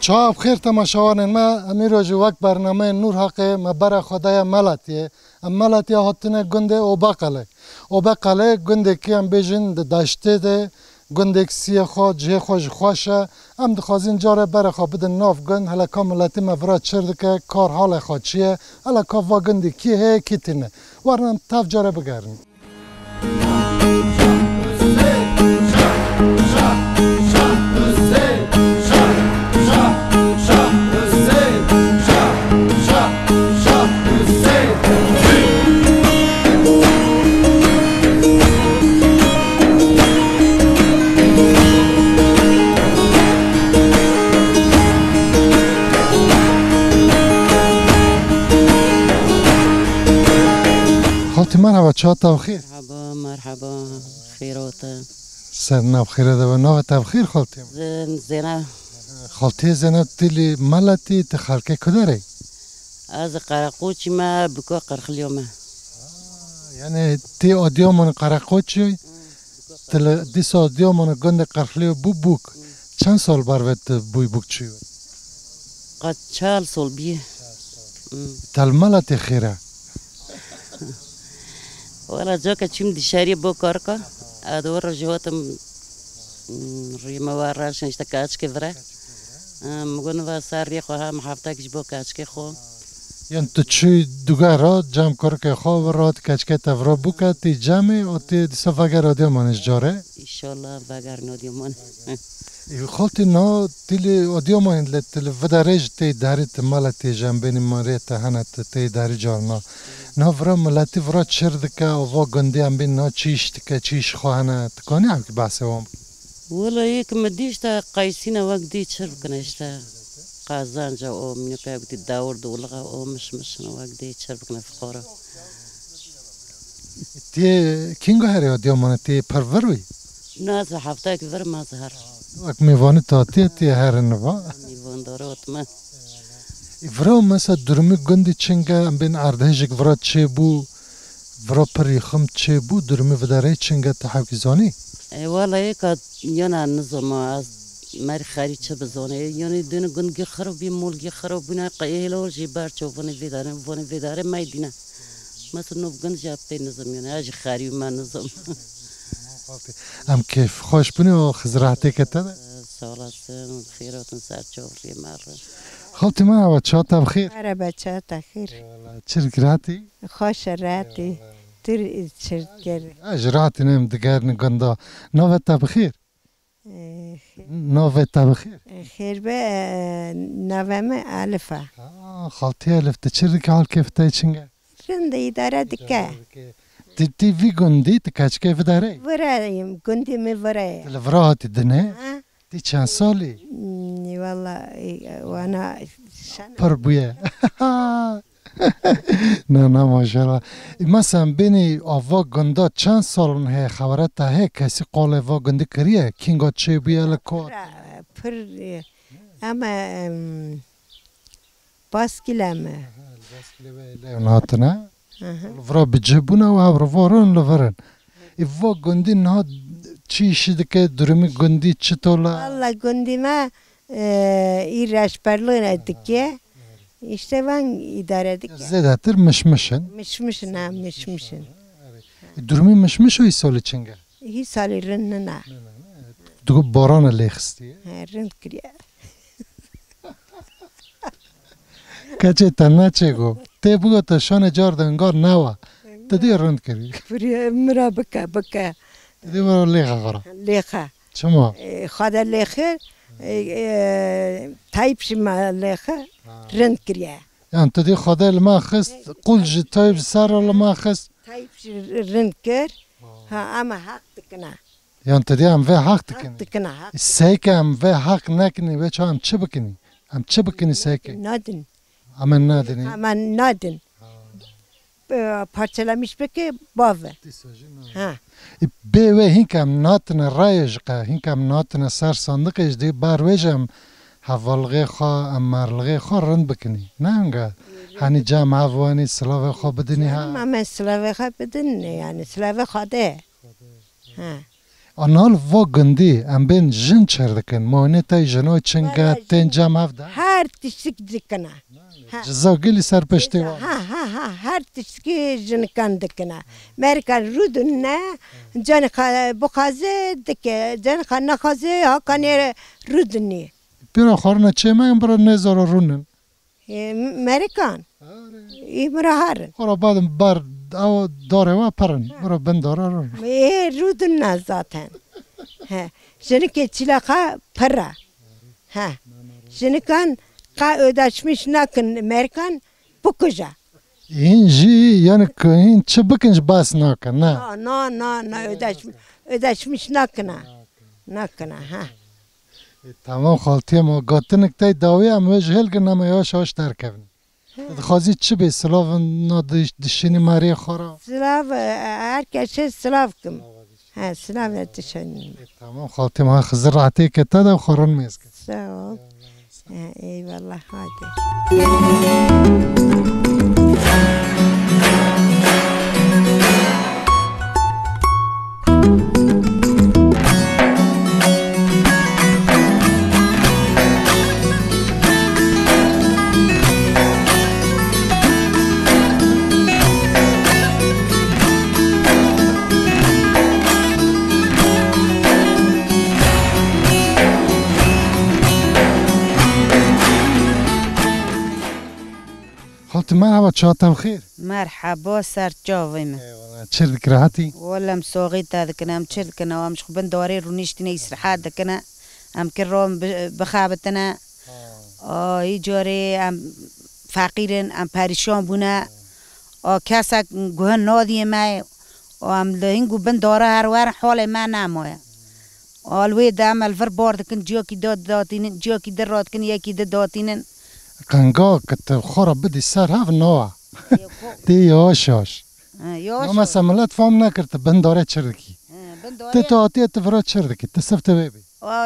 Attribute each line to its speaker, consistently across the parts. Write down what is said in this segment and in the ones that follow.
Speaker 1: شاب خير تماشاوان ما اميروج وقت برنامه نور حق مبر خدای ملتیه ملتیه هاتنه گنده او بقله گنده که هم بیجن داشته ده گنده کسی خود جه خوش خوشه هم دخوازین جاره بر خو بدن ناف گند هلا کاملاتی مفراد شرد که کار حال خود چیه هلا کا وا گنده کی هی کیتنه ورنم تاف جاره بگرن مرحبا چاتا بخیر
Speaker 2: مرحبا خیراته
Speaker 1: سرنا بخیر ده و نو تبخیر خالتیم
Speaker 2: زینه
Speaker 1: خالتی زینه تیلی ملتی تخلقه کداره
Speaker 2: از قرقوچی ما بکو قرخلیومه
Speaker 1: یعنی تی آدیامون قرقوچی تل دیس آدیامون گند قرخلیو بوک چند سال باروت بوی بوک چیو
Speaker 2: قد 4 سال بیه
Speaker 1: تل ملتی خیره
Speaker 2: ولا جاك تشم دي شاري بوكاركا ادور جواتم ريما وراش نشتكاتش كذرة مقولن واساري خوها محافتك بوكاتش كخو
Speaker 1: يعني تشي دوغارا جام كورك خو ورات كاتشكه تفرا بوكا تي جامي او تي سفاگر راديو مانش جاره
Speaker 2: ان شاء الله فاگر نوديو مان
Speaker 1: خالتي نو تيلي اوديو مان لتل ودارج تي دارت مالتي جنبين ماريت هنت تي داري جارنا نو فرا ملاتي فرا شردك او غندي ام بين نو تشيشتك تشيش خوانه تكوني عم بحثهم
Speaker 2: ولا هيك مديش تا قايسينا وقدي تشرب كناشتا قازان جا او من بيبدي داور دولغا او مش وقدي تشرب كنا فقاره
Speaker 1: تي كينغو هاري اوديو مان تي پروروي
Speaker 2: ناز حفتك فر ما ظهر
Speaker 1: وقت ميواني تي هارنوا
Speaker 2: ميوان دارات ما
Speaker 1: فرا مثلا درمی گندی چنگه ام بین اردهجک فرا چه بو فرا پریخم چه بو درمی وداره چنگه تحقیق زانی
Speaker 2: والا یک یانا نظام از مر خری چه بزانه یعنی دن گندگی خرابی مولگی خراب بنا قیه لول جی بار چوفنی ویداره میدینه مثلا نو گند جاب تی نظام یعنی اج خری ما نظام
Speaker 1: ام کیف خوش بنی و خزراتی کته
Speaker 2: سالاتن خیراتن سر چوفری مره
Speaker 1: خالتي ما چاتا بخير
Speaker 3: مرحبا چاتا خير
Speaker 1: چرگراتی
Speaker 3: خوش راتی تر چرگر
Speaker 1: اجراتي نم دگرن گندا نوتا بخير نوتا بخير
Speaker 3: خير به نوام الفا
Speaker 1: خالتي الف تشرك حال كيف تايچنگه
Speaker 3: رند اداره دکه
Speaker 1: تي في گندي تكاچ كيف داري
Speaker 3: ورایم گندی می ورای
Speaker 1: الفرات دنه تي چند سالي
Speaker 3: والله وانا
Speaker 1: پربویه نه ما شاء الله مثلا بینی آوا گندا چند سال نه خبرت ته کسی قال آوا گندی کریه کینگا چه بیه لکو
Speaker 3: پر اما باسکیلمه
Speaker 1: ناتنه ورا بجبونه و هورون لورن ایوا گندی نه چی شده که درمی گندی چطوره
Speaker 3: والله گندی ما ایرش پرلونه دکه işte ben idare edik.
Speaker 1: Zedetir mişmişin.
Speaker 3: Mişmişin ha mişmişin.
Speaker 1: Durumu mişmiş o isol içinge.
Speaker 3: Hi salirın na.
Speaker 1: Dugu baran lexisti.
Speaker 3: Rın kriye.
Speaker 1: Kaçe tanna çego. Te bu ta şone jardan gar nava. Te di rın kri.
Speaker 3: Friye mira baka.
Speaker 1: Te di var lexa gara.
Speaker 3: Lexa.
Speaker 1: Çama.
Speaker 3: Xada lexa تایپ شما لخه رند کریه.
Speaker 1: یعنی تو دی خدا لما خست قول جی تایپ سر لما خست.
Speaker 3: تایپ رند کر ها اما حق تکنه.
Speaker 1: یعنی تو دی هم وی حق تکنی.
Speaker 3: تکنه حق.
Speaker 1: سیکه هم وی حق نکنی و چه هم چه بکنی؟ هم چه بکنی سیکه؟
Speaker 3: نادن.
Speaker 1: اما نادنی.
Speaker 3: اما نادن. parçalamış peki bave. Ha.
Speaker 1: به و هینکم ناتن رایج که هینکم ناتن سر صندوقش دی بارویجم حوالغه خوا امرلغه خوا رند بکنی نه انگه هنی جمع هوانی سلاوه خوا بدنی ها
Speaker 3: من سلاوه خوا بدنی یعنی سلاوه خوا ده ها
Speaker 1: آنال و گندی ام بین جن چردکن مانه تای جنای چنگه تین جام هفته
Speaker 3: هر تشک دکنه
Speaker 1: جزا گلی سر پشتی و
Speaker 3: ها هر تشکی جن کن دکنه مرکان رودن نه جن بخازه دکه جن خان نخازه ها کنه رودنی
Speaker 1: پیرا خورنه چه من برای نزار رونن
Speaker 3: مرکان این مرهارن
Speaker 1: خورا بعدم بر او داره و پرن برای بنداره رون
Speaker 3: رودن نه zaten جن که چلاقه پره جن کن قا ödeşmiş nakın merkan bukuşa.
Speaker 1: اینجی یعنی که این چه بکنج باس نکن نه
Speaker 3: نه ödeşmiş nakına ha.
Speaker 1: تمام خالتی ما گاتنک تای داوی هم وجه هلگن نمه یاش آش درکبن خازی چه به سلاف دشینی ماری خورا
Speaker 3: Slav herkese Slav kim. Slav yetişen.
Speaker 1: تمام خالتی ما خزر راحتی که تا دا خوران میزکن
Speaker 3: Sağ ol. Eyvallah hadi.
Speaker 1: خالتی مرحبا چهاتم خیر
Speaker 4: مرحبا سر جاویم
Speaker 1: چه دکراتی؟
Speaker 4: ولا مساقي تذكنا ام تشلكنا وامش خبن داري رونيشتنا يسرحات دكنا ام كرام بخابتنا يجوري ام فقيرن ام پریشان بونا کسا گوهن نادی ما ام لهنگو بن داره هر وار حال ما نمایا الوی دام الفر بارد کن جاکی داتینن جاکی درات کن یکی داتینن
Speaker 1: قنگا کت خورا بدی سر هف نوا دی یاشاش اما سملت فهم نکرد بنداره چردکی تی تو آتی اتفراد چردکی تصفت بیبی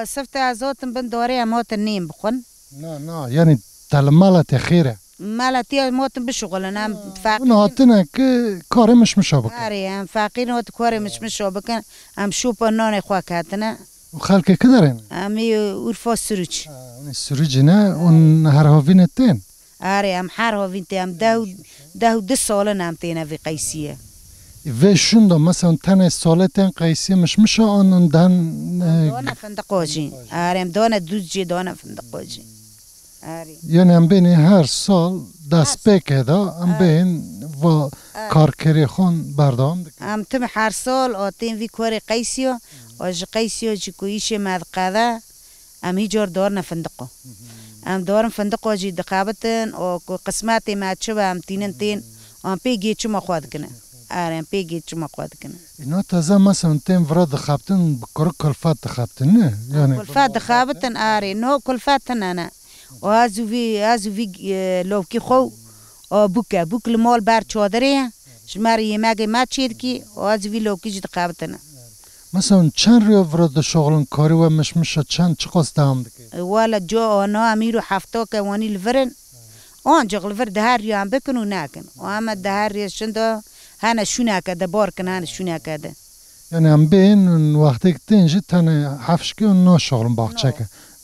Speaker 4: صفت ازاتم بنداره امات نیم بخون
Speaker 1: نه یعنی تلمالت خیره
Speaker 4: مالتي اماتم بشغل انا فقير
Speaker 1: انا هاتنا كاري مش مشابك
Speaker 4: كاري ام فقير وات كاري مش مشابك ام شوب نان خواك هاتنا
Speaker 1: وخالك كدرين
Speaker 4: امي ورفا سروج
Speaker 1: السروجنا ونهرهوفين التين
Speaker 4: اري ام حرهوفين ام ده سال نامتينا في قيسيه
Speaker 1: و شوندو مثلا تن سالتين قيسيه مش مشا اون
Speaker 4: دانا فندقوجي اري ام دانا دوجي دانا فندقوجي
Speaker 1: یعنی ام بین هر سال دست بکه دا ام بین و کارکری خون بردام دکن
Speaker 4: ام تم هر سال آتیم وی کاری قیسیو آج قیسیو جی کویش مدقاده ام هیجار دارن فندقو ام دارن فندقو جی دقابتن و قسمت ما چوب ام تین ام پیگی چما خواد کنه ام پیگی چما خواد کنه
Speaker 1: اینا تازه مثلا تیم ورا دخابتن بکر کلفت دخابتن نه یعنی
Speaker 4: کلفت دخابتن آره نو کلفتن انا وهازو في لو كي خو بوك المال بار چادره شمار يماگه ما چيدكي وهازو في لو كي جد قابتنا
Speaker 1: مثلا چند ریو ورد شغلن کاری و مشمشه چند چقاس دام دکی
Speaker 4: ولا جو انا اميرو حفتو كواني الفرن انجغ الفر دهار ريو هم بكنو ناكن واما دهار ريو شندو هانا شونا كده باركن هانا شونا كده
Speaker 1: يعني هم بين وقتی تنجي تاني حفشكي و نو شغلن باقچه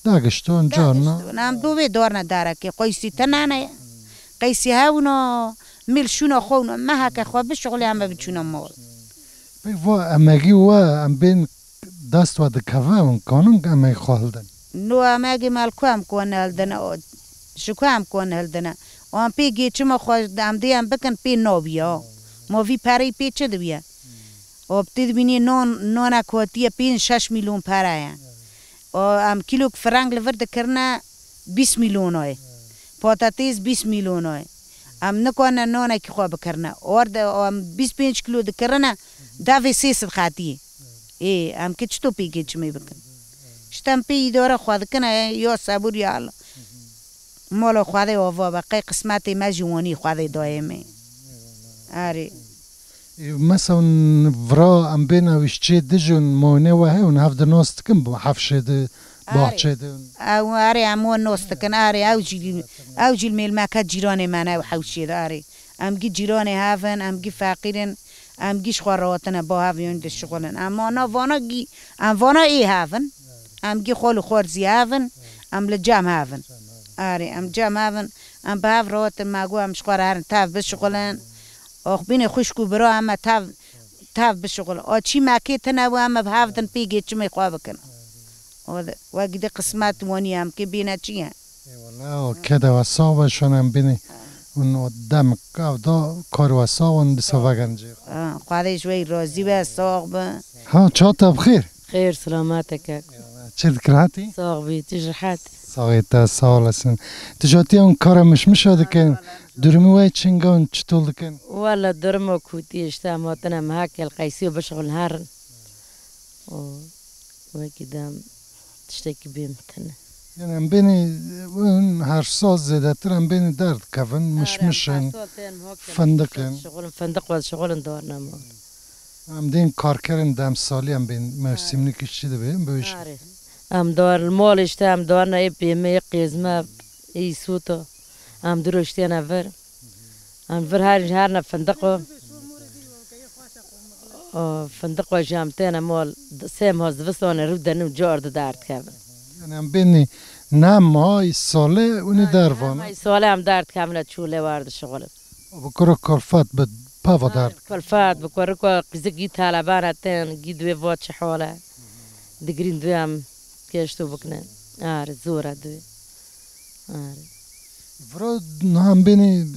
Speaker 1: داگشتون جارنا
Speaker 4: نام دوی دارنا داره که قیسی تنانه قیسی هاونو میل شونا خونو ما هک خو به شغل هم بچونم مال
Speaker 1: و امگی و ام بین دست و دکوام کانون امگی خالدن
Speaker 4: نو امگی مال کوام کون هلدنا شو کوام کون هلدنا ام پیگی چما خو ام دی ام بکن پی نوبیا ما وی پری پی چه دویا obtid bini non کوتی 5-6 میلیون پره ام کیلو فرنگ لورد کرنا 20 میلیون پاتاتیس 20 میلیون ام نکونا نونا کی خواب کرنا اور ام 25 کیلو د کرنا دا وی سیس خاطی ام که چتو پیگی چمی بکن شتم پی دوره خواد کنه یا صبور یا مال خواده و باقی قسمت ما جوانی خواده دائمه آره
Speaker 1: مثلا ورا ام بین اوشچه دجون مونه و هون هفت ناست کن با حفشه ده باحچه ده
Speaker 4: او آره امون ناست کن آره او جیل میل مکت جیران منه و حوشه ده آره ام گی جیران هفن ام گی فقیرن ام گیش خواراتنا با هاویون دش شغلن اما وانا گی ام وانا ای هافن ام گی خول خورزی هافن ام لجام هافن آره ام جام هافن ام به هاورات ماگو ام شخوار هرن تاف بشغلن آخ بین خوشکو برا ام تاف بشغل آچی ماکی تنا و ام به هافتن پیگی چمی خواه بکن وقتی قسمت وانی ام که بینه چیه
Speaker 1: والله كده وصاوشون هم بینی اون دم دا کار وصاون بسوگنجی
Speaker 4: خواهده شوی راضی به ساق به
Speaker 1: ها چاتا بخیر
Speaker 2: خير سلامتك
Speaker 1: چه ذكرهاتي؟
Speaker 2: صاغبي تجرحات
Speaker 1: صاغيتا سالسن تجاتي اون کار مش دکن درمی وای چنگان چطول دکن؟
Speaker 2: والله درمو كوتي اشتاماتنا مهاك القيسي وبشغل هارن وكده تشتكي بيمتنا
Speaker 1: يعني ام بینی اون هر سال زیده تر ام بینی درد کفن مشن فندقن
Speaker 2: شغل فندق و شغل دارنا ما
Speaker 1: ام دین کار کردن دم سالی ام بین موسم نکشی ده بیم بویش
Speaker 2: ام دار المال اشتام دارنا ای بیمه قیزمه ای سوتو ام دروشتینا ور ام ور هرنا فندقو فندق و جامتنا مال سیم هاز وسان رو دنم جارد درد کردن
Speaker 1: يعني ام بینی نه مای ساله اونی دروانه
Speaker 2: مای ساله هم درد کاملا چوله وارد شغل
Speaker 1: بکره کلفت به پاوا درد
Speaker 2: کلفت بکره که قزگی طالبان تن گیدوی وات حاله دگرین دوی هم کشتو بکنن آره زوره دوی آره
Speaker 1: فراد هم بینی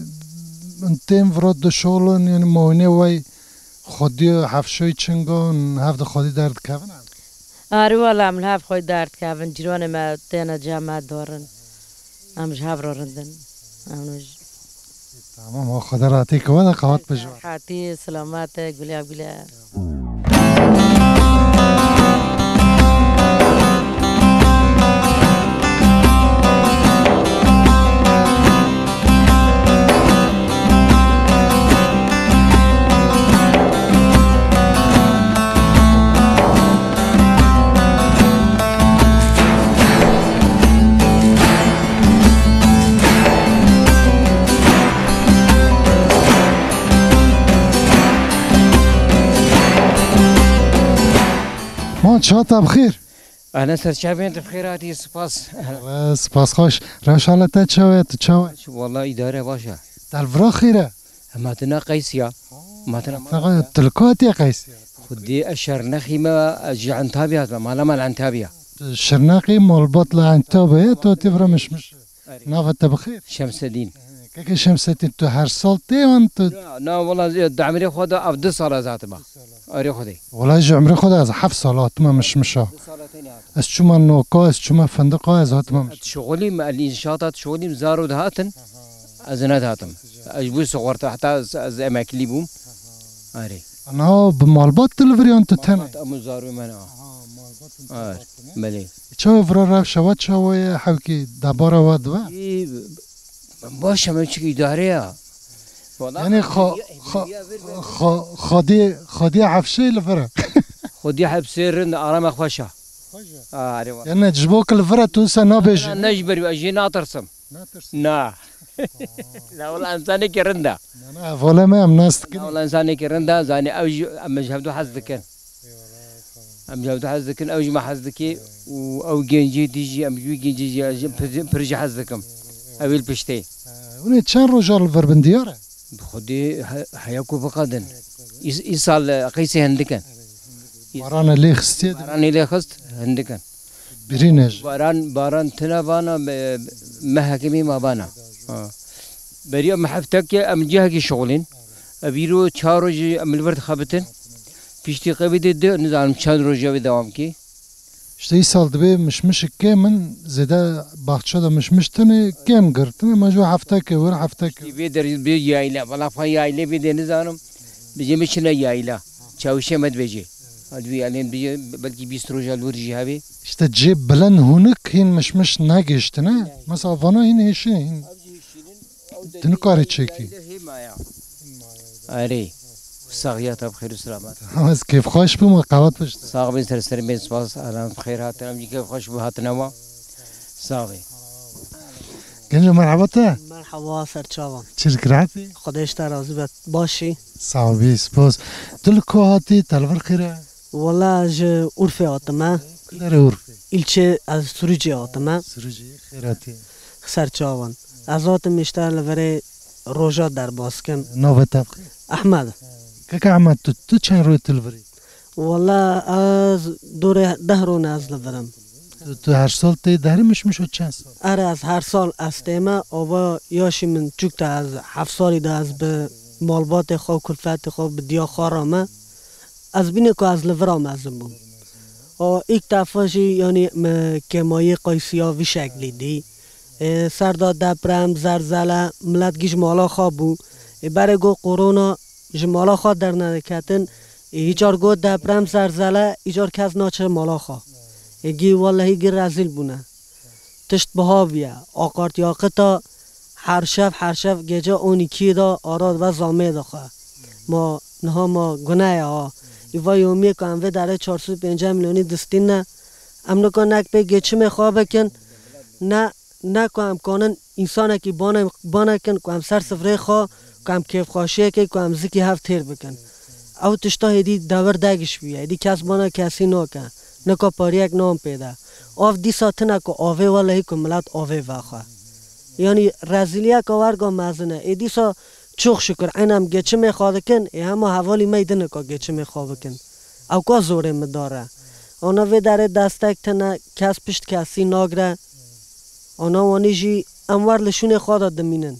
Speaker 1: انتیم فراد دو شغلن یعنی ماینه وای خودی هفشوی چنگان هفت خودی درد کردن
Speaker 2: آره والله هم لحف خوی درد کردن جیران ما تینا جامعه دارن همش هف را رندن همونوش
Speaker 1: تمام خدا راتی که وده قوات بجوار
Speaker 2: حاتی سلامت گلیاب گلیاب
Speaker 1: ما چاتا بخیر
Speaker 5: أهلا سرشابين بخيراتي سباس
Speaker 1: سپاس خوش روش حالتا چوه تو چوه
Speaker 5: والله إدارة باشا
Speaker 1: دلفرا خیره
Speaker 5: ما تنا قيسيا ما تنا
Speaker 1: تلکاتی قیسی
Speaker 5: خدي الشرنخي ما جعن تابيا ما لما العن تابيا
Speaker 1: شرناقی مالبات لعن تابه تو تفرا مش نافت بخیر
Speaker 5: شمس الدين
Speaker 1: که شمستی تو هر سال تیوان تو
Speaker 5: لا والله دعمري خدا أفضل صلاة ذات ما أري خدي
Speaker 1: والله جو عمري خود از 7 سالات ما مشا از شما نوکا از شما فندقا از هات ما
Speaker 5: شغلي مع الإنشاطات شغلي مزارو دهاتن أزناد هاتم أجبو صغرت حتى از أماكن بوم أري
Speaker 1: انا بمالبات تلفريان تو تنه
Speaker 5: مزارو منا ملي
Speaker 1: چه فرا رفت شوات شوی حوکی دبارا ود و
Speaker 5: باشا ما چی إدارة
Speaker 1: یعنی خادی عفشی لفرا
Speaker 5: خدي حب سيرن أرام خوشة أري
Speaker 1: یعنی جبوک لفرا تو سنا بیش
Speaker 5: نجبر أجي ناطرسم نا لا والله إنساني كرندا
Speaker 1: انا ولا ما ام ناس
Speaker 5: لا والله إنساني كرندا زاني أوج أما جهبدو حزدكن أم جهبدو حزدكن أوج ما حزدكي أو جنجي تيجي أم جو جنجي برج حزدكم أبيل بشتي
Speaker 1: ونی چند روزا لفر بندیاره
Speaker 5: خدي حياكو بقدن إيصال قيسي هندكن
Speaker 1: باران لیخ استید
Speaker 5: باران إلى خست هندكن
Speaker 1: برینج
Speaker 5: باران تنا بانا محكمي ما بانا بريء محفتك أم جهة شغلين أبيرو تشاروج أم الورد خابتن فيشتي قبيدة ده نظام تشان روجا بدوام كي
Speaker 1: işte iyi sal dibe mişmiş kemen zede bahçede mişmiş tane kem gırtını macu hafta ke var hafta ke
Speaker 5: بيدر بيجايلا ولا فايايلا بيدر نظام بيجي مشنا يايلا تشاوشة مد بيجي أدوي علين بيجي بلكي بيستروجا الورجي هذي
Speaker 1: işte ceb bilen hunik hin mişmiş ne geçti ne mesela vana hin heşi hin tını kari çeki
Speaker 5: أري صاغيات بخير وسلامات
Speaker 1: ama keyif hoş bu mu kavat pişti
Speaker 5: صاغ بين سر بين سباس أهلا بخير هاتنا مجي كيف خوش بهاتنا ما صاغي
Speaker 1: گنج مرحبا ته
Speaker 6: مرحبا سرچاوان
Speaker 1: چیز کراتی
Speaker 6: خودش راضی باشی
Speaker 1: صحابی سپاس دل کو هاتی تلور خیره
Speaker 6: والا ج عرف آتما
Speaker 1: کدر عرفی
Speaker 6: ایلچه از سروجی آتما
Speaker 1: سروجی خیراتی
Speaker 6: سرچاوان از آت میشتر لوره روژا در باسکن
Speaker 1: نو تبخیر
Speaker 6: احمد
Speaker 1: که احمد تو چند روی تلوری
Speaker 6: والا از دور 10 رو از لورم
Speaker 1: تو هر سال تی دهرمش میشد چند سال
Speaker 6: اره از هر سال از تیمه آوا یاشی من چکتا از 7 سالی ده از به مالبات خواه کلفت خواه به دیا خارامه از بینه که از لورام ازم بود ایک دفعه یعنی کمایی قیسی ها وی شکلی دی سرداد دپرم زرزله ملت گیش مالا خواه بود برای گو قرونا جمالا خواه در ندکتن ایجار گو دپرم زرزله ایجار کس ناچه مالا خواه گی والله گی رزیل بونه تشت بها بیا آقارت یاقتا هر شب گجه اونی کی دا آراد و زامه دا خواه ما نها ما گناه ها ایوا یومی که اموه داره 450 میلیونی دستین نه امنو که نک به گچه می خواه بکن نه که امکانن انسان که بانه کن که هم سر سفره خواه که هم کیف خواشیه که هم زکی هفت تیر بکن او تشتا هیدی دور دگش بیه هیدی کس بانه کسی نکن نکا پاری یک نام پیدا آف دی ساته نکو آوه والهی که ملت آوه وخواه یعنی رزیلیه که ورگا مزنه ایدی سا چوخ شکر اینم گچه میخواه کن ای همه حوالی میدنه که گچه میخواه کن او که زوره مداره اونا وی داره دستک تنه کس پشت کسی ناگره اونا وانی جی امور لشون خواه دمینن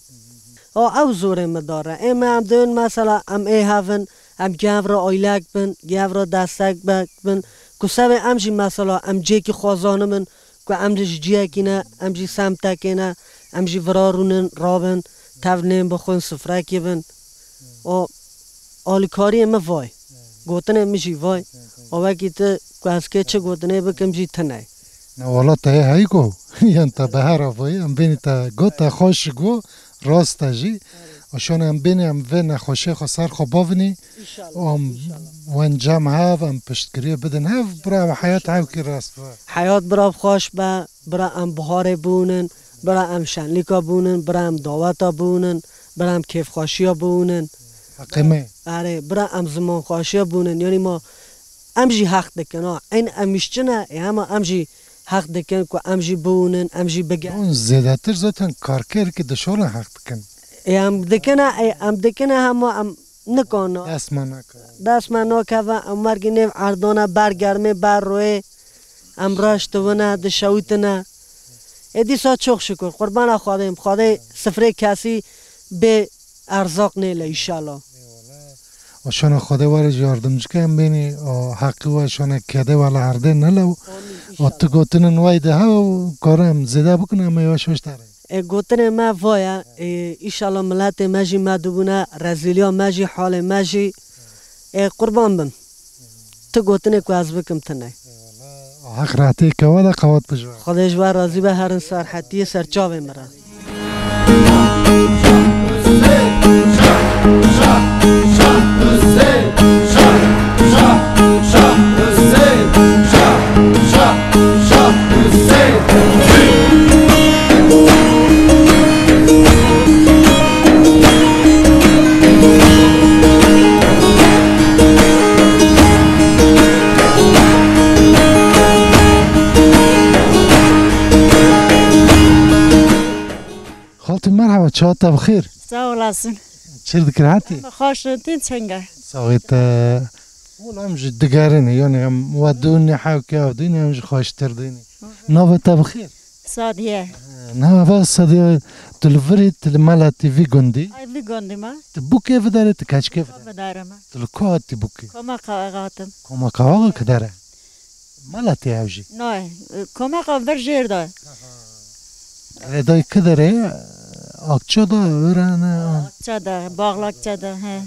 Speaker 6: او زوره مداره ایم هم دون مثلا ام ای هفن ام گیو را آیلک بن گیو را دستک بن که سوی ام جی مثلا ام جی که خوازانه من که ام جی کنه ام جی سمته کنه ام جی ورارونن رابن تونیم بخون سفره کی بن و آلیکاری ام وای گوتنه میشی وای او کی تو کاس که چه گوتنه بکم جی تنه
Speaker 1: نه والا ته هایی گو یان تا بهار وای ام بینی تا گوت خوش گو راست جی اشون ام بینی ام و نخوشه خو سر خو باونی ام وانجام هاف ام پشتگیری بدن هاف برا حیات هاو کی راست
Speaker 6: حیات برا خوش با برا ام بهار بونن برا ام شنلیکا بونن برا ام دعوتا بونن برا ام کیف خوشیا بونن
Speaker 1: حقیمه
Speaker 6: آره برا ام زمان خوشیا بونن یعنی ما ام جی حق دکن این امیشچنه همه ام جی حق دکن که ام جی بونن ام جی بگن
Speaker 1: اون زیادتر زاتن کارکر که دشولا حق دکن
Speaker 6: ام دکنه همه ام نکنه دست من نکه و ام مرگی نیو اردانه برگرمه بر روی ام راشتونه دشویتنه ایدی سا چوخ شکر قربان خواهیم خواهی سفره کسی به ارزاق نیله ایشالا
Speaker 1: و شونه خواهی وارج یاردمج که هم بینی حقی و شونه کده والا هرده نلو و تو گوتنن وایده ها و کارم زیده بکنه اما یواش داره
Speaker 6: گوتن ما وایا ایشالا ملت مجی مدبونه رزیلیا مجی حال مجی قربان بم تو گوتنه که از بکم تنه
Speaker 1: حق راتی که والا قوات بجوه
Speaker 6: خودش بر راضی به هر انسان حتی سرچاوه مرا
Speaker 1: خالتي مرحبا تشاطة بخير
Speaker 7: ساو لاسن
Speaker 1: تشيل ذكرياتي
Speaker 7: خوش تين سنجا
Speaker 1: سويت والله مش دقارني يعني ودوني حاوكي ودوني مش خوش ترديني نوبة بخير
Speaker 7: سادية
Speaker 1: نوبة صديق تلفريت المالتي في جندي
Speaker 7: اي في جندي ما
Speaker 1: تبوك كيف داري تكاش كيف
Speaker 7: بدارة ما
Speaker 1: تلكو تبوكي
Speaker 7: كما قاغاتم
Speaker 1: كما قاغا كدارة مالتي هاوجي
Speaker 7: نوي كما قاغ جير دا
Speaker 1: داي كدارة akça da öğrene.
Speaker 7: Akça da, bağlakça da. He.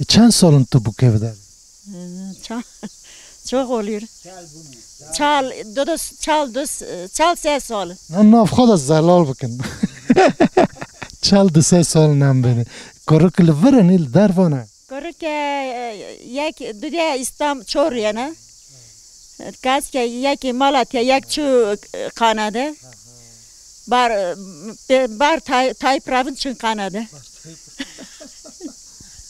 Speaker 1: Çen salın tu bu kevder?
Speaker 7: Çok oluyor. Çal ses sal.
Speaker 1: Naf xada zelal bıkın. Çal de ses sal nam beni. Koruk lveren il dervana.
Speaker 7: Koruk yak dünya İslam çor yana. Kas ki yak Malatya yak çu Kanada. بار تایپ راون چون قناده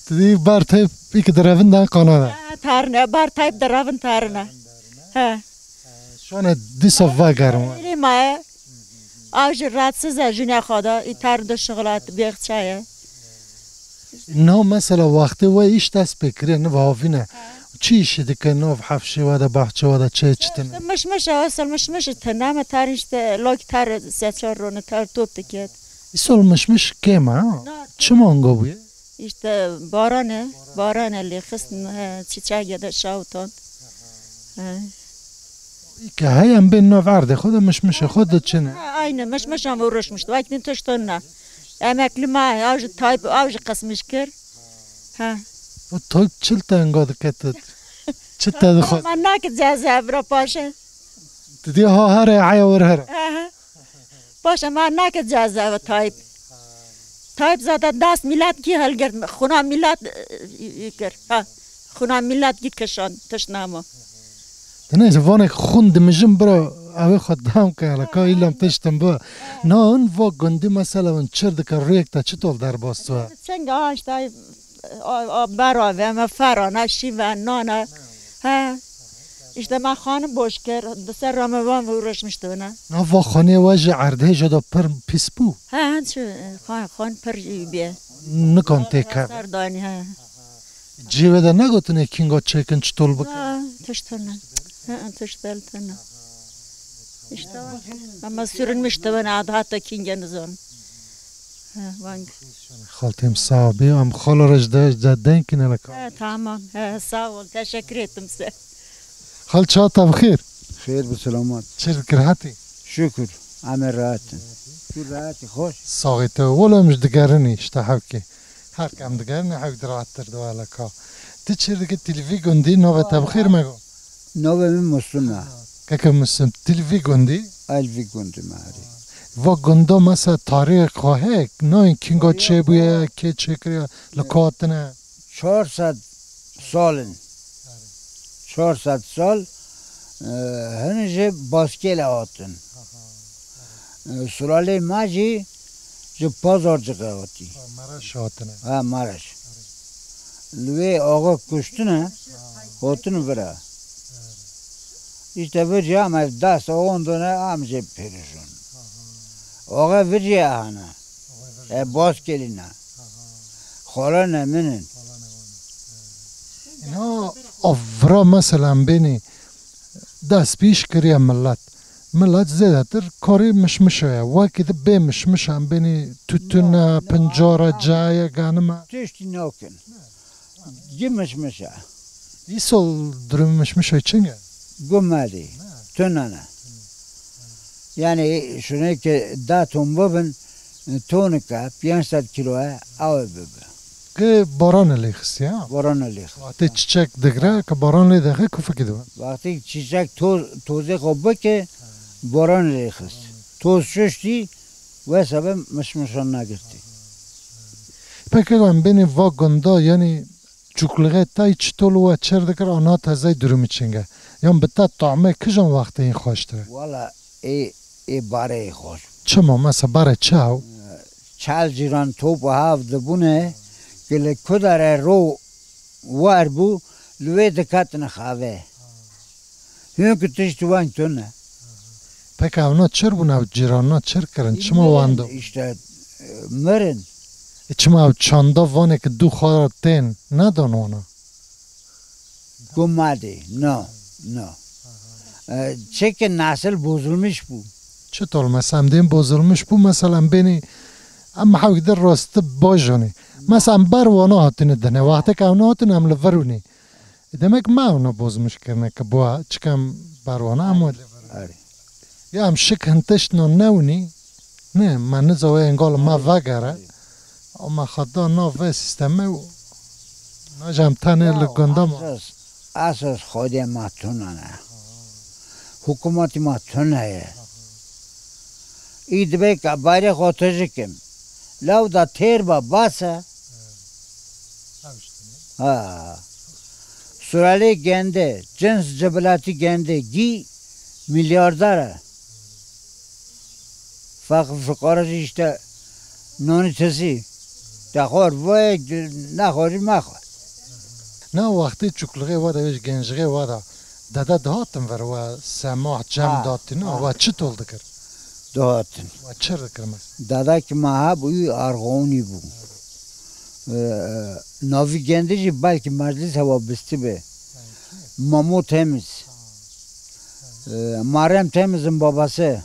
Speaker 1: تدی بار تایپ بیک درون دان قناده
Speaker 7: تارنه بار تایپ درون تارنه ها
Speaker 1: شونه دیسا واگرم
Speaker 7: ایلی ماه آج راتسز جنیا خدا ای تارنده شغلات بیخ چایه
Speaker 1: نه مثلا وقتی و ایش دست بکره نه وافینه چی ایشی دیگه نو حفشی واده بحچه واده چه چتنه
Speaker 7: مش اصل مش تنام تارنشت لوک تار سیچار رونه تار توپ تکیت
Speaker 1: ایسال مش کیما چه مانگو بویه
Speaker 7: işte بارانه خسن çiçeğe de şautun.
Speaker 1: که هایم بین نو ورده خود مش خود چنه
Speaker 7: Aynı mış ama uğraşmıştı. Vaktin tuştunna. Emekli maaş avcı kısmış kır. Ha.
Speaker 1: و تو چل تنگاد کتت چه تد خود
Speaker 7: Ama ne kızacağız abra paşa.
Speaker 1: تدی ها هره عیور هره
Speaker 7: Paşa ama ne kızacağız abi Tayyip. Tayyip zaten das millet ki halger khuna millet yıkır. Ha. Khuna millet git kışan tışnama.
Speaker 1: نيز فونك خوند مجم برا اوه خود دام که لکا ایلم تشتم با نه اون و گندی مثلا اون چرد که رویک تا چطور در باستوه
Speaker 7: Sen işte برای و فرانه شیوه نانه ها işte من خانه boş کر دسر رمضان uğraşmıştı bana.
Speaker 1: نه و خانه واجه عرده جدا پر پیس بو
Speaker 7: Ha şu خان پر bir
Speaker 1: نکن تکر
Speaker 7: sardani ha.
Speaker 1: جیوه ده نگوتنه کینگا چکن چطور بکن
Speaker 7: Ha tıştırna. Ha tıştırna. İşte ama sürünmüştü bana adı hatta kingen zor. Ha vank.
Speaker 1: خالتیم صاحبی هم خال رجده جدن کنه لکا
Speaker 7: Ha tamam. Ha sağ ol. Teşekkür ettim size.
Speaker 1: خال چاتا بخیر
Speaker 8: خیر به سلامت
Speaker 1: چرد کرهاتی
Speaker 8: شکر همه راحتن تو راحتی خوش
Speaker 1: ساقیته ولی مش دگرنی اشتا حوکی هر کم دگرنی حوک درات تر دو لکا تی چرد که تلوی گندی نوه تبخیر مگو
Speaker 8: نوه من مسلمه
Speaker 1: که مسلم تلوی گندی
Speaker 8: الفی گنده ماری
Speaker 1: و گندا مثلا تاریخ خواهد نه این کینگا چه بویه که چه کریا لکاتنه
Speaker 8: 400 سالن 400 سال هنجه باسکیل آتن سلاله ماجی جو پازار جگه آتی
Speaker 1: مرش آتنه
Speaker 8: ها مارش لوی آقا کشتنه آتن برا işte vıcı ama das onduna amca perişan. Oğa vıcı ana. Boz gelina. Xolana minin.
Speaker 1: اینا افرا مثلا بینی دست پیش کریه ملت زیده تر کاری مشمشه وکی ده بی مشمشه هم بینی توتونه پنجاره جایه گانمه
Speaker 8: Tüştü nokin. Gümüş mişe.
Speaker 1: ایسال درمی مشمشه چنگه؟
Speaker 8: Gümmedi. Tünana. Yani şunu ki da tumbabın tonika 500 kiloya av bebe.
Speaker 1: که باران لیخستی ها
Speaker 8: Varan alık.
Speaker 1: وقتی چچک دگره که باران لی دقیقه کفه که دوان
Speaker 8: Vakti çiçek tozu kabı ki varan alıkız. Toz şüştü ve sebep mışmışanına gitti.
Speaker 1: پکه گویم بینی وا گندا یعنی چوکلغه تای چطول و چر دکر آنا تازه درومی چنگه یعنی بتا طعمه کجان وقت این خوشتره
Speaker 8: Valla bari hoş.
Speaker 1: چما مثلا باره چاو
Speaker 8: Çal ciran topu havdı bu ne? Gele kudare ro var bu lüve dikkatine kahve. Hünkü tişti van tünne.
Speaker 1: پکه اونا چر بونه و جیرانا چر کرن چما واندو
Speaker 8: İşte mırın.
Speaker 1: چما او چاندا وانه که دو خواه تین ندان اونا
Speaker 8: Gummadi. No. Çekin nasıl bozulmuş bu.
Speaker 1: چطور مثلا دین بزرمش بو مثلا بینی اما حاوی در راسته باجانی مثلا بر وانا هاتینه دنه وقتی که اونا هاتینه هم لورونی demek ما اونا بزرمش کرنه که بوا چکم بر وانا هم
Speaker 8: Ari.
Speaker 1: یا هم شک هنتش نونی نه من نزاوه انگال ما وگره اما خدا نا و سیستمه و ناجم تنه لگنده ما
Speaker 8: Asas خودی ما تونانه. Hukumati ma tunaya. İdbe ka bari khotajikim. Lav da terba basa. Ha. Surali gende, cins cebalati gende gi milyardara. فقر فقارش işte نان چسی دخور وای نخوری مخور
Speaker 1: نه وقتی چکلغه وادا ویش گنجغه وادا دادا دهاتم ور و سماع جمع داتی نه و چی تول دکر؟
Speaker 8: دهاتن
Speaker 1: و چر دکر مس؟
Speaker 8: دادا که ما بوی ارغونی بو ناوی گندیجی بلکه مجلس هوا بستی به مامو تemiz Muharrem Temiz'in babası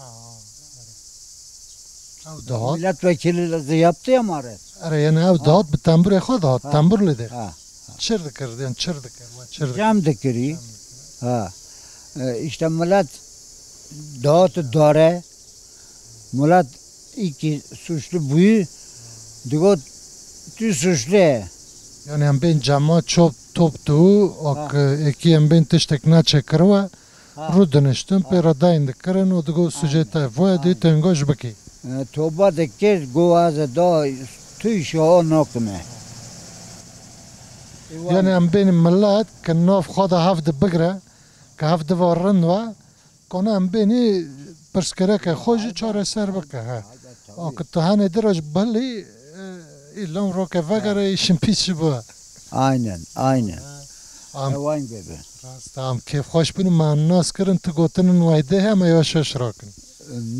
Speaker 1: دهات؟
Speaker 8: milletvekili yaptı ya Muharrem.
Speaker 1: اره یعنی او دهات به تنبور خود دهات تنبور لیده
Speaker 8: Ha.
Speaker 1: چر دکر دیان چر دکر و چر دکر؟
Speaker 8: Cem dikiri. Ha. İşte millet dağıtı dare. Millet iki suçlu buyu. Digo tu suçlu.
Speaker 1: یعنی هم بین جماعت چوب توپ تو اک اکی هم بین تشتک نچه کروا رو دنشتن پیرا داین دکرن و دگو سجیتا وای دی تنگاش بکی
Speaker 8: Toba dikir goazı da tu şaha nakme.
Speaker 1: یعنی هم بین ملت که ناف خود هفت بگره که هفت وارن و کنه هم بینی پرسکره که خوشی چاره سر بکه ها که تو هنه دراج بلی ایلان رو که وگره ایشن پیچی بوا
Speaker 8: Aynen, aynen.
Speaker 1: Am
Speaker 8: Hayvan gibi.
Speaker 1: راست هم کیف خوش بینو من ناس کرن تو گوتنن وایده هم یواشش را کن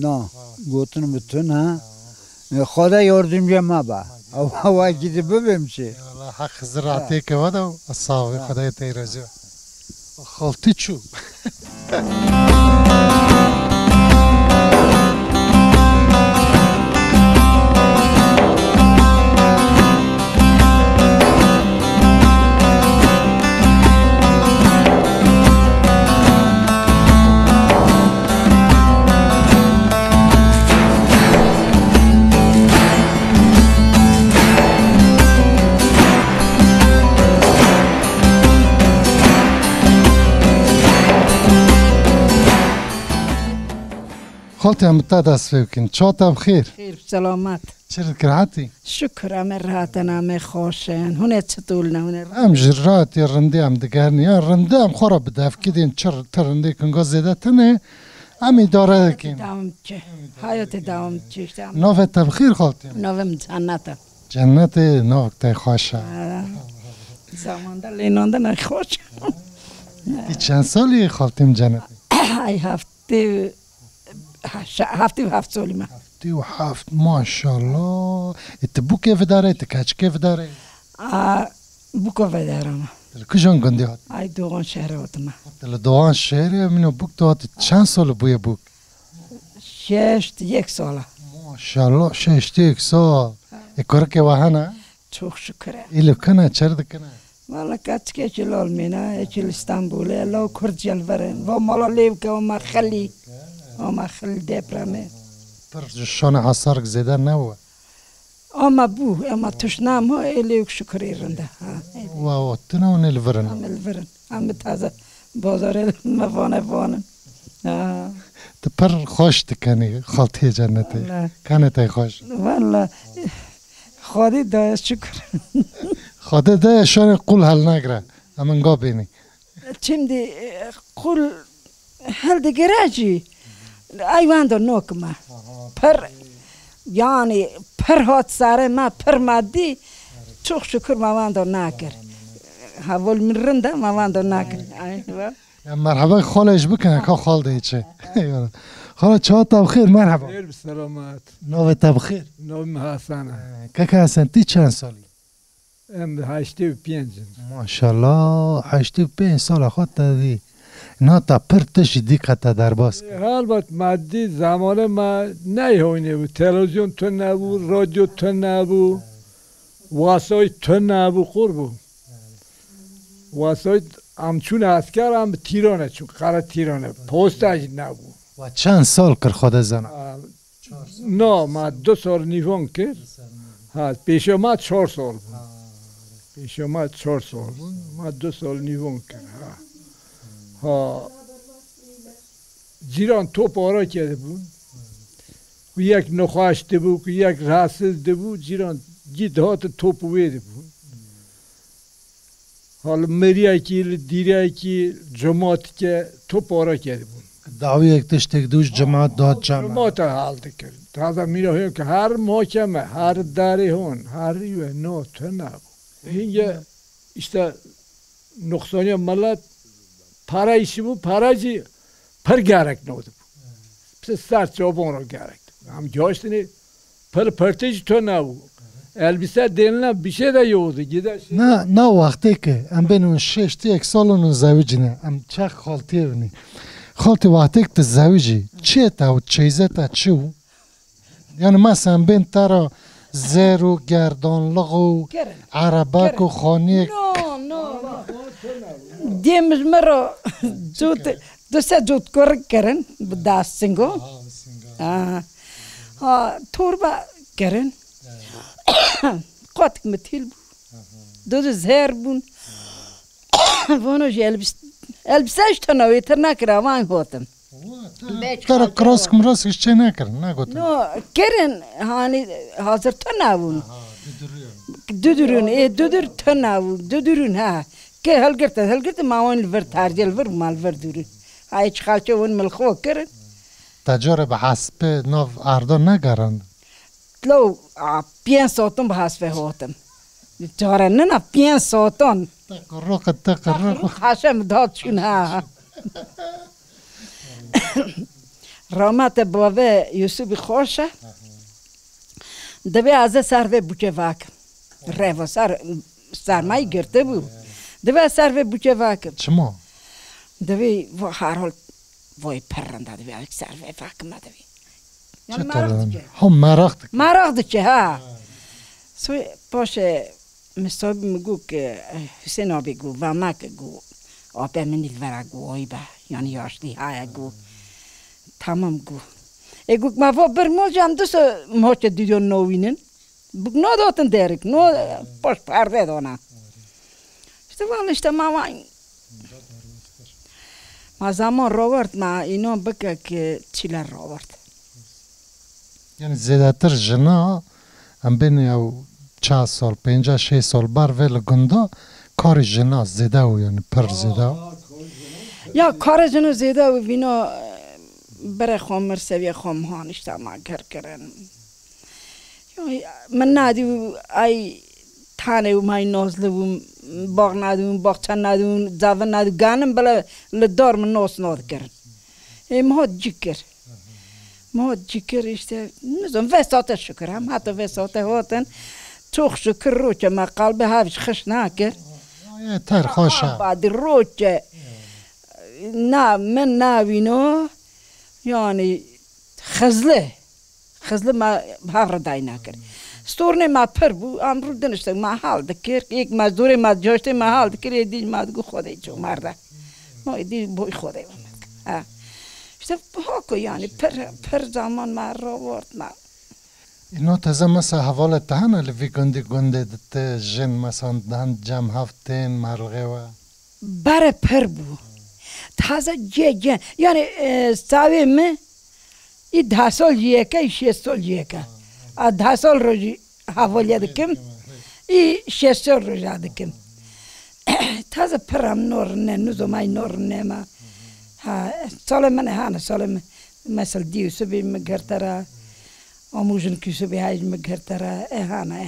Speaker 8: نه گوتن bütün ha. Khoda yardımcı ma ba. Hava gidip bebemşi.
Speaker 1: والله حق زراعتي كودا الصاوي خداي تيرزو خلطي شو خالتي هم تدس فيكن شاطم خير
Speaker 9: خير بسلامات
Speaker 1: شرد كرهاتي
Speaker 9: شكرا من راحتنا من خوشين هنا تطولنا هنا
Speaker 1: ام جراتي رندي ام دقارني يا رندي ام خرب بداف كدين شر ترندي كن غزيدة تنه امي داره كين
Speaker 9: داوم تشي حياتي داوم تشي
Speaker 1: نوفة تبخير خالتي
Speaker 9: نوم جنتا
Speaker 1: جنتي نوك تي خوشة
Speaker 9: زمان دا لینان دا نخوش
Speaker 1: دي چند سالي خالتيم جنتي
Speaker 9: ای هفت سالی من
Speaker 1: دي وحافت ما شاء الله اتبو كيف داره تكاش كيف داره
Speaker 9: بوکو بدارم
Speaker 1: كجان قندي هات
Speaker 9: ای دوغان شهر هاتم
Speaker 1: دوان شهري منو بوك تو هات چند سال بويا بوك
Speaker 9: ششت یک ساله
Speaker 1: ما شاء الله ششتيك سال اكورك وهنا
Speaker 9: çok şükür
Speaker 1: إلو كنا چرد كنا
Speaker 9: والا کچ که چلال مینا اچل استانبول لو کرجل ورن و مالا لیو که ما خلی ما خلی دپرمه
Speaker 1: پر شان عصارك زيدا نوا
Speaker 9: اما بو اما تشنام ها لیو شکری رنده
Speaker 1: واو تناون الفرن
Speaker 9: عمل ورن عم تازه بازار موانه وانن
Speaker 1: تبر خوش تكني خالتي جنتي كانت هي خوش
Speaker 9: والا خودی دایست شکر
Speaker 1: خاطر ده شان قول هل نگره امن قابيني
Speaker 9: Şimdi kul helde gereci ayvanda nokma per yani per hat sare ma per maddi çok şükür mavanda nakir havol mirrında mavanda nakir
Speaker 1: مرحبا خالش بکنه که خال دیچه خاله چه بخیر مرحبا
Speaker 10: خیر بسلامت
Speaker 1: نوه بخیر
Speaker 10: نام حسنه
Speaker 1: که حسن تی چند سالی
Speaker 10: ام 85
Speaker 1: ماشاءالله 85 سال خود دادی نه تا پرتش دیقت در باز
Speaker 10: البته مادی زمان ما نه بود تلویزیون تو نبود رادیو تو نبود واسای تو نبود قربو واسای همچون اسکر هم تیرانه چون قرار تیرانه پستش نبود
Speaker 1: و چند سال کر خود زنه
Speaker 10: نه ما 2 سال نیوان کرد پیش ما 4 سال بود پیش ما 4 سال بود ما 2 سال نیوان کرد زیران توپ آرا کرده بود و یک نخواشته بود و یک راسته بود زیران جدهات توپ ویده بود حالا مریه که دیره که جماعت که توپ آرا کرده بود
Speaker 1: دعوی یک تشتک دوش جماعت داد جمع
Speaker 10: ما تا حال دکر تازه میره که هر محکمه هر داری هون هر ریوه نو تو نبو اینجا işte نقصانی ملت parayışı bu paracı per gerek ne oldu bu sert cevabın o gerek am coştuni per pertej to ne bu elbise denilen bir şey de yoktu gider
Speaker 1: نه وقتی که ام بین اون 6 تا 1 سال اون زوجینه ام چه خالتی ونی خالتی وقتی که زوجی چه تا و چیزه تا چو یعنی مثلا بین ترا زیرو گردان لغو عربک و خانی
Speaker 9: دیمز مرا جوت دو سه جوت کار کردن دست سنگو توربا کردن قاتک متیل بود دو زهر بون وانوش elbiseش تو نویتر نکرم وان هاتم
Speaker 1: ترا کراس کمراسش چه نکرد نگوتم
Speaker 9: نو کرن هانی حاضر تو نبون دودرون تو نبون دودرون ها که هلگرت ماوان الور تاردی الور مال ور دورون های چخالچه ون ملخو کرن
Speaker 1: تجاره به حسب ناف اردان نگرند
Speaker 9: تلو 5 ساعتون به حسب هاتم جاره نه 5 ساعتون
Speaker 1: تقرق
Speaker 9: خشم داد چون ها رامت باوه یوسف خوشه دوی از سر بوچه واک روا سرمایی گرته بود دوی سر بوچه واک
Speaker 1: چما؟
Speaker 9: دوی هر حال وای پرنده دوی سر واک ما دوی
Speaker 1: چطور؟ هم
Speaker 9: مراخ دچه ها سوی باشه مصابی میگو که حسین آبی گو و مک گو آبه منی الورا گو آی با یعنی یاشتی های گو tamam gu. Egu ma va bermol jam dus moche diyor novinin. Bu no doten derik no post parde dona. İşte var işte ma zaman Robert ma ino baka ki çiler Robert.
Speaker 1: Yani زیادتر جنا هم بین او 4 سال 5 6 سال بر ول گندا کار جنا زیاده و یعنی پر زیاده.
Speaker 9: یا کار جنا زیاده و وینا برای خامر سوی خام هانش ما گر کردن. من ندیو ای تانه و مای نازله و باغ ندیو باغچه ندیو زاون ندیو گانم بله لدار من ناز ناد کرد. ما جیکر işte نزون وساطه شکر هم حتی وساطه هاتن توخ شکر رو که ما قلب هاوش خش نکر.
Speaker 1: تر خوشه.
Speaker 9: بعد رو که نه من نبینو yani خزله ما هر دای نکر ستورن ما پر بو امرو دنشت ما حال دکر یک مزدور ما جاشته ما حال دکر دی ما دگو خودی چو مرده ما دی بوی خودی işte هاکو yani پر zaman ما رو ورد ما
Speaker 1: اینا تازه مثلا حواله تهانه لوی گنده دته جن مثلا دهن جم هفتین مرغه و
Speaker 9: بره پر بو تازه جه yani savimi 10 سال یکه 6 سال یکه 10 سال روزی حوالی دکم 6 سال روزی دکم تازه پرم نور نه نزومای نور نه ما سال من هانه سال من مثل دیو سبی مگرتره آموزن کی سبی هایج مگرتره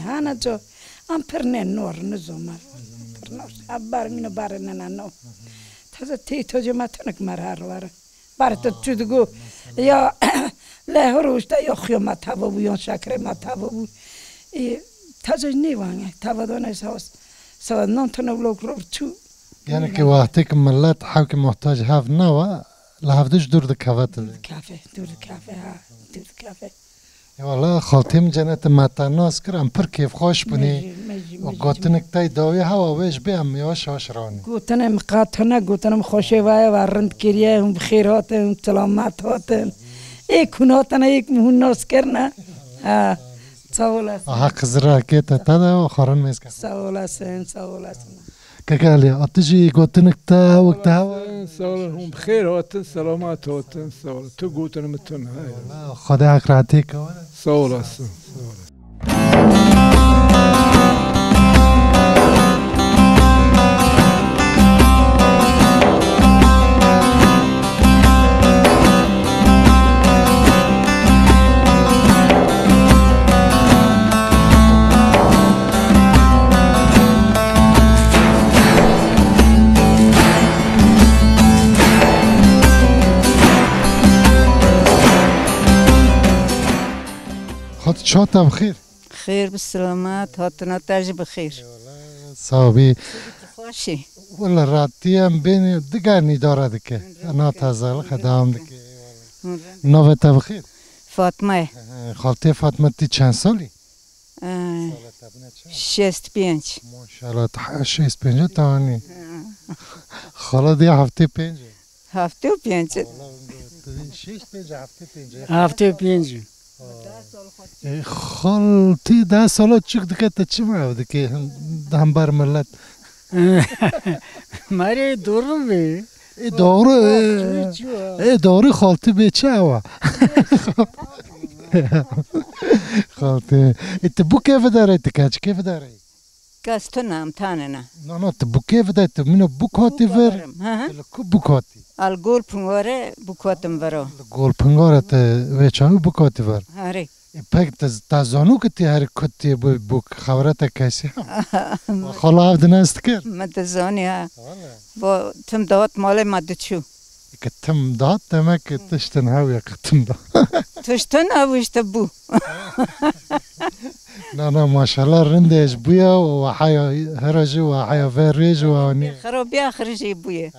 Speaker 9: هانه تو ام پر نه نور نزوما پر نور ابار مینو بار نه نو تازه تو جماعتنک مرهر واره برات چودگو یا لهروشته یا خیامت هوا بو یا شکر مت هوا بو تازه نیوانه توا دانه سواد نان تنو بلوک رو تو
Speaker 1: یعنی که وقتی که ملت حاکی محتاج هف نوا لحفدش دور دکافت
Speaker 9: دور کافه ها دور کافه
Speaker 1: والله خالتیم جنت متناس کرم پر کیف خوش بونی و گوتنک تای داوی هوا ویش بیم یواش یواش رانی
Speaker 9: گوتنم قاطنه گوتنم خوشه وای و رند کریه هم بخیر هاتن سلامت هاتن ایک هناتنه ایک مهون ناس کرنه سوالست
Speaker 1: حق زرا که تاده و خورن میز کن
Speaker 9: سوالست
Speaker 1: که گلی آتیجی گوتنک تا وقت هوا
Speaker 10: سوال هم بخیر هاتن سلامت هاتن سوال تو گوتنم تون های
Speaker 1: خدا اکراتی کنه
Speaker 10: سوالست
Speaker 1: هات چاتا بخیر
Speaker 11: خیر بسلامت هاتنا تاج بخیر
Speaker 1: صاحبی
Speaker 11: خوشی
Speaker 1: ولی راتی هم بین دیگرنی دارد که انا تازه خدام دکه نوه تا بخیر
Speaker 11: فاطمه
Speaker 1: خالته فاطمه تی چند سالی؟
Speaker 11: 65
Speaker 1: ماشاءالله 65 تانی خالا دی هفته 5
Speaker 11: هفته و 5
Speaker 12: هفته 5
Speaker 1: خالتی 10 سال چیک دکه تا چی معود که هم بر ملت
Speaker 12: ماری دورو بی
Speaker 1: دورو خالتی به چه هوا خالتی ات بو کیف داره ات کاچ کیف داره
Speaker 11: کاستنام تاننا
Speaker 1: نه ت بو کیف داره ت منو بو کاتی ور کو بو کاتی
Speaker 11: الگول پنگاره بو کاتم ورا
Speaker 1: گول پنگاره ت وچاو بو کاتی ور
Speaker 11: آره
Speaker 1: پک تازانو که تی هر کتی بو خبرت کسی خالا عبد نست کرد
Speaker 11: متزانی ها با تم داد مال مدچو
Speaker 1: که تم داد تمک تشتن هاوی که تم داد
Speaker 11: تشتن هاویشت بو
Speaker 1: نه ماشاءالله رندش بویا و حیا هرجو و حیا فرج و آنی
Speaker 11: خرابی آخرجی بویه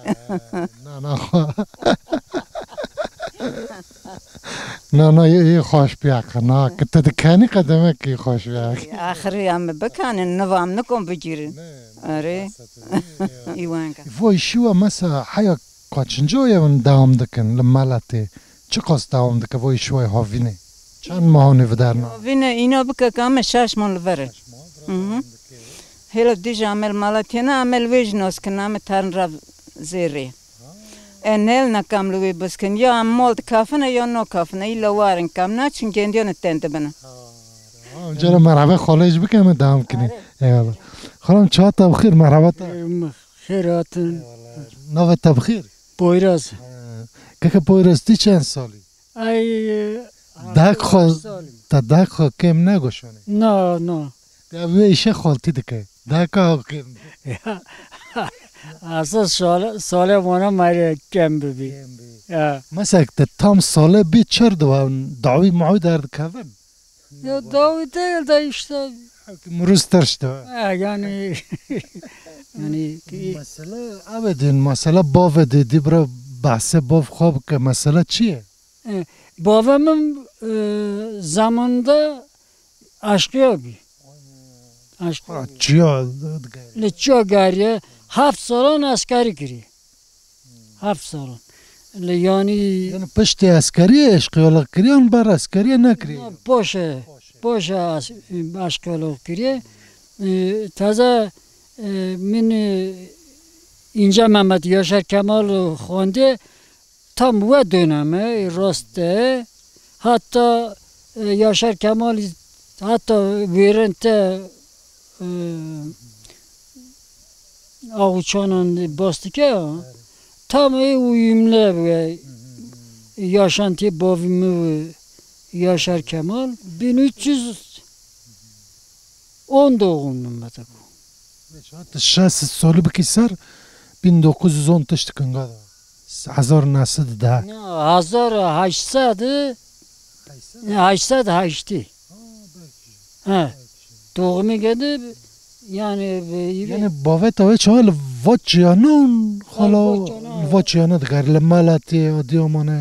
Speaker 1: نه یه خوش بیاک نه که تدکنی قدمه که خوش بیاک
Speaker 11: آخری هم بکنن نوام نکن بگیرن آره ایوانکا
Speaker 1: وای شو مثلا حیا کاچنجوی اون دوام دکن لمالته چه قصد دوام دکن وای شوی هاوینه چند ماهونه ودرنا
Speaker 11: هاوینه اینا بکه کام 6 ماه لوره هلا دیج عمل مالاتینا عمل ویجنوس که نام ترن را زیری انل نکام لوی بسکن یا عمال کافنه یا نو کافنه ایلا وارن کام نه چون گندیون تنت بنا
Speaker 1: جرا مرحبا خالج بکم دوام کنی ایوالا خالم چه تا بخیر مرحبا تا
Speaker 12: خیراتن
Speaker 1: نوه تا بخیر
Speaker 12: پویراز
Speaker 1: که پویراستی چند سالی
Speaker 12: ای
Speaker 1: دک خو کم نگوشونه
Speaker 12: نه
Speaker 1: دیوی ایشه خالتی دکه دک ها کم
Speaker 12: اساس ساله وانا ماری کم ببی
Speaker 1: مثلا تام ساله بی چر دعوی معوی درد کفن
Speaker 12: یا دعوی دیل دا اشتا
Speaker 1: مروز ترشته
Speaker 12: یعنی
Speaker 1: مسئله اوه مسئله باوه دی برای بحث باو خواب که مسئله چیه؟
Speaker 12: باومم زمانده عشقیا بی
Speaker 1: چیا؟
Speaker 12: لچیا گریه 7 سالان اسکری کری 7 سالان یعنی
Speaker 1: پشت اسکری اشغال کریان بر اسکری نکری
Speaker 12: باشه اشغال کری تازه من اینجا محمد یاشر کمال خونده tam bu dönemi rastı hatta Yaşar Kemal hatta verente avuçanın bastı ki tam uyumlu ve yaşantı bavımı Yaşar Kemal 1310 doğumluyum mesela.
Speaker 1: Şahsı salı bikisar 1910 tıştıkın kadar. 1910
Speaker 12: 1808 ha doğumu geldi yani
Speaker 1: باوت اوه چهال وچیانون خلا وچیانه دگر لمالاتی دیامانه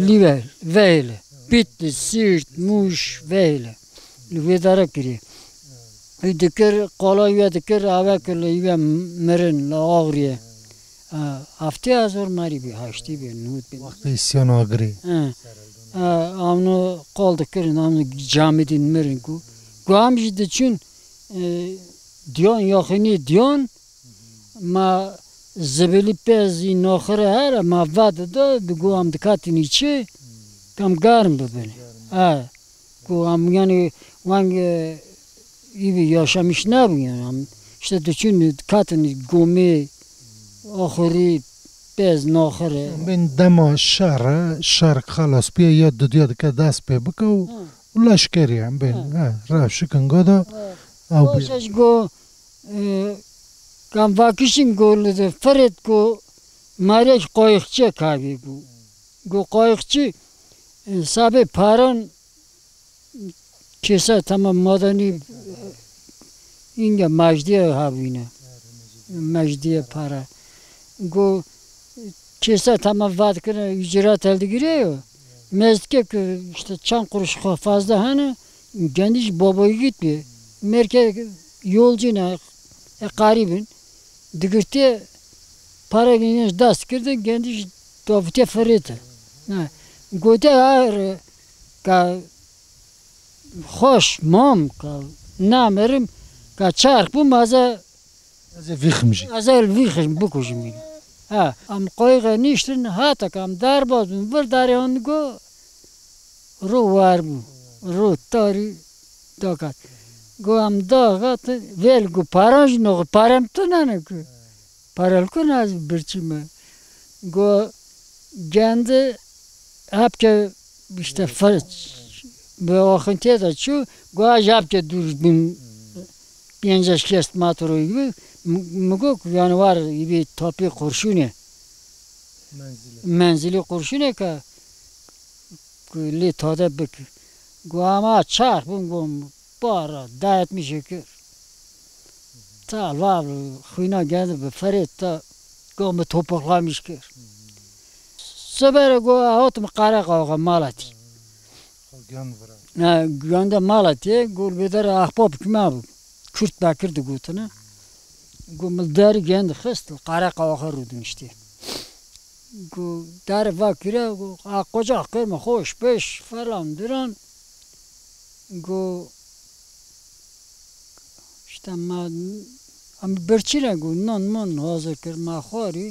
Speaker 12: لیول ویله بیtti Siirt Muş ویله لیوداره کری دکر قلایه دکر اوکل یه مرن لاغریه هفته هزار ماری بی هشتی بی نود بی
Speaker 1: وقت اسیان آگری
Speaker 12: آمنو قالده کرن آمنو جامدین مرن گو همجده چون دیان یاخینی دیان ما زبلی پیزی ناخره هر ما وعده دا بگو هم دکاتینی چه کم گرم ببینه گو هم یعنی وانگ ایوی یاشمیش نبینم işte düşün katını gome آخری bez ناخره
Speaker 1: من دما شهر خلاص بیا یاد دو که دست پی بکو و لشکری هم بین روش کنگا دا
Speaker 12: باشش گو کم واکشین گولده فرد گو ماریش قایقچه کابی گو قایقچه سابه پاران کیسه تمام مادانی اینجا مجدی هاوینه مجدی پاره گو کیسه تمام واد کنه اجرات الدگیره مزدکه که işte çan kuruş fazla hani gendiş babaya gitmiyor. Merke yolcuna qaribin digirte para geniş das kirdi gendiş dovte ferite. Ne gote ar ka hoş mam ka namerim ka çark bu maza
Speaker 1: از ویخمجی
Speaker 12: azal vixim bukujim. Ha am qoyga niştin hata kam darbazun bir daryan go رو وارم رو تاری داغت گوام داغت ویل گو پارانج نو پارم تو نه کو پارال کن از برچیم گو گند هب که بیشتر فرد به آخنتی دا چو گو آجاب که دور بین پینجش کست ماتروی بی مگو یانوار یبی تاپی قرشونه منزلی قرشونه که لی تاده بک گوام چرخ بگم بارا دایت میشه که تا وال خوینا گند به فرید تا گم توپخلا میشه که سبر گو هاتم قرق آقا مالتی نه گند مالتی گول بدر اخباب کما بود کرد بکرد گوتنه گو ملداری گند خست قرق آقا رو دونشتی گو در واکیره گو آقا کرم خوش پیش فلان دران گو işte ma برچیره گو نان من حاضر کرد ما خواری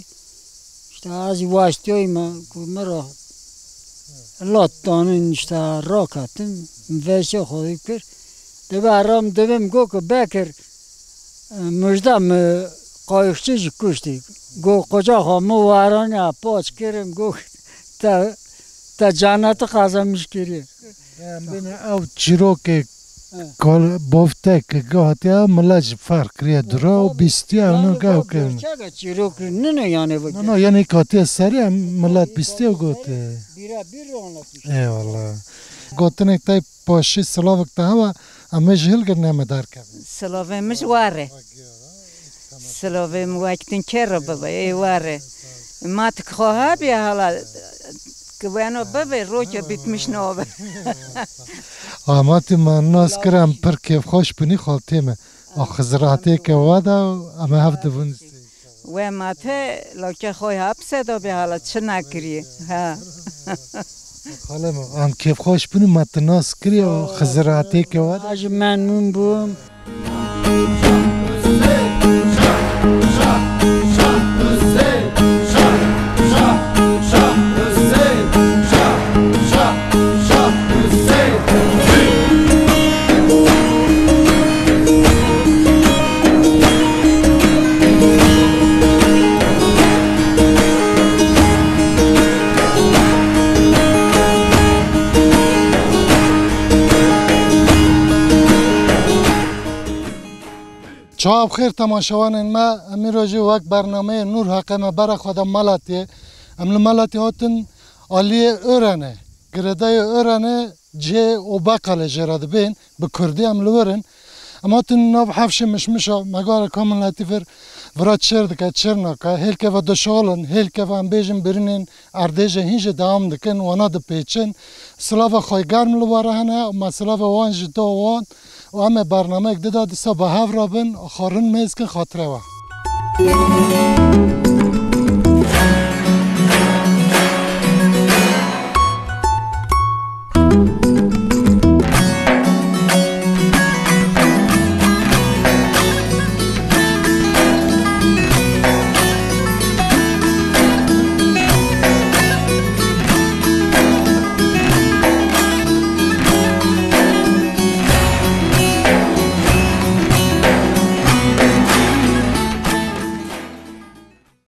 Speaker 12: işte از واشتیای ما گو مرا لات دانن işte را کتن ویشه خودی کرد دو آرام دویم گو که بکر مجدم قایقچی کشتی گو کجا همه وارانی پاس کردم گو تا جانت خازمش کردیم
Speaker 1: بین او چیروک کال بافته که گاهی ملاج فرق کریه درا و بیستی اونو گاو کنه
Speaker 12: چیروک نه یعنی
Speaker 1: نه نه یعنی کاتی سری ملت بیستی و گوته
Speaker 12: بیرا آناتیش
Speaker 1: ای والله گوتنه تای پاشی سلاوک تا هوا امیش هلگر نمه در کبی
Speaker 11: سلاومش واره سلاوم وقتین کرا بابا ای واره ما تخواه بیا حالا که وانو بابا روچه بیتمش نوبه
Speaker 1: آماتی من ناس کرم پر کیف خوش بینی خالتیمه آخزراتی که وادا اما هفته بونستی
Speaker 11: و ما ته لکه خواه حبسه دا بیا حالا چه نکری ها
Speaker 1: خالم آن کیف خوش بینی ما تناس کری آخزراتی که وادا
Speaker 12: آج ممنون بوم
Speaker 1: شب خیر تماشاوان ما امیروجی وقت برنامه نور حقیمه برا خودم ملاتیه امل ملاتی هاتن آلیه ارانه گرده ارانه جه او بقاله جراد بین به کردی امل ورن اما هاتن ناب حفش مشمشا مگار کامل لطیفر ورات شرد که چرناکا هیل که و دشالن هیل که و هم بیجن برینین اردیجه هینج دوام دکن وانا د پیچن سلاف خوی گرم لواره هنه اما سلاف وانج دو وان و همه برنامه اگده دادیسا به هف رابن خارن میز که خاطره و